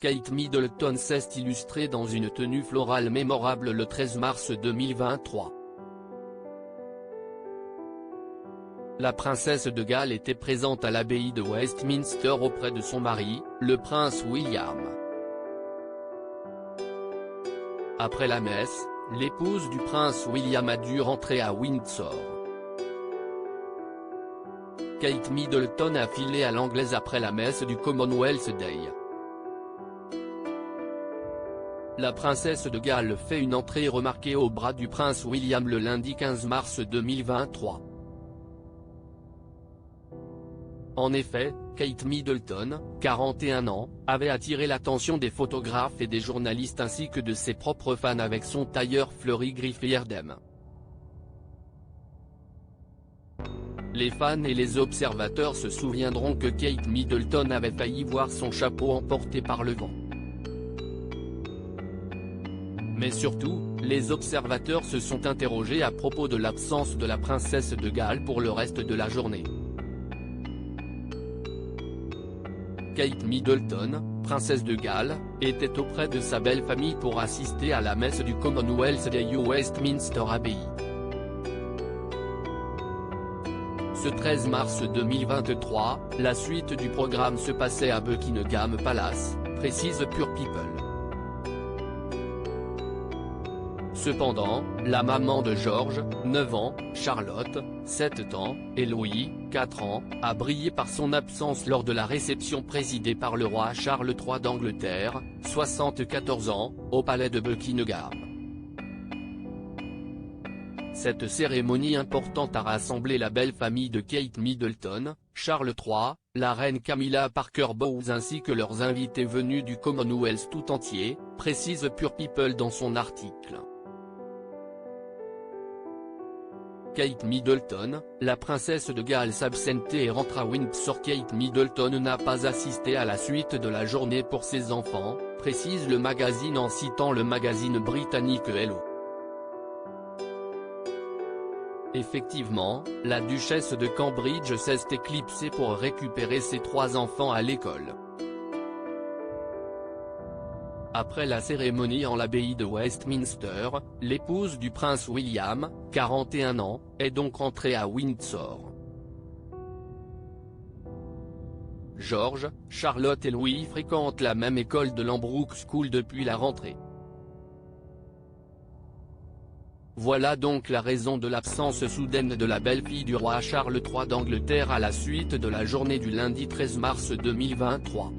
Kate Middleton s'est illustrée dans une tenue florale mémorable le 13 mars 2023. La princesse de Galles était présente à l'abbaye de Westminster auprès de son mari, le prince William. Après la messe, l'épouse du prince William a dû rentrer à Windsor. Kate Middleton a filé à l'anglaise après la messe du Commonwealth Day. La princesse de Galles fait une entrée remarquée au bras du prince William le lundi 15 mars 2023. En effet, Kate Middleton, 41 ans, avait attiré l'attention des photographes et des journalistes ainsi que de ses propres fans avec son tailleur fleuri griffé Erdem. Les fans et les observateurs se souviendront que Kate Middleton avait failli voir son chapeau emporté par le vent. Mais surtout, les observateurs se sont interrogés à propos de l'absence de la princesse de Galles pour le reste de la journée. Kate Middleton, princesse de Galles, était auprès de sa belle famille pour assister à la messe du Commonwealth Day au Westminster Abbey. Ce 13 mars 2023, la suite du programme se passait à Buckingham Palace, précise Pure People. Cependant, la maman de George, 9 ans, Charlotte, 7 ans, et Louis, 4 ans, a brillé par son absence lors de la réception présidée par le roi Charles III d'Angleterre, 74 ans, au palais de Buckingham. Cette cérémonie importante a rassemblé la belle famille de Kate Middleton, Charles III, la reine Camilla Parker Bowles ainsi que leurs invités venus du Commonwealth tout entier, précise Pure People dans son article. Kate Middleton, la princesse de Galles s'absentait et rentre à Windsor. Kate Middleton n'a pas assisté à la suite de la journée pour ses enfants, précise le magazine en citant le magazine britannique Hello. Effectivement, la duchesse de Cambridge s'est éclipsée pour récupérer ses 3 enfants à l'école. Après la cérémonie en l'abbaye de Westminster, l'épouse du prince William, 41 ans, est donc rentrée à Windsor. George, Charlotte et Louis fréquentent la même école de l'Ambrook School depuis la rentrée. Voilà donc la raison de l'absence soudaine de la belle-fille du roi Charles III d'Angleterre à la suite de la journée du lundi 13 mars 2023.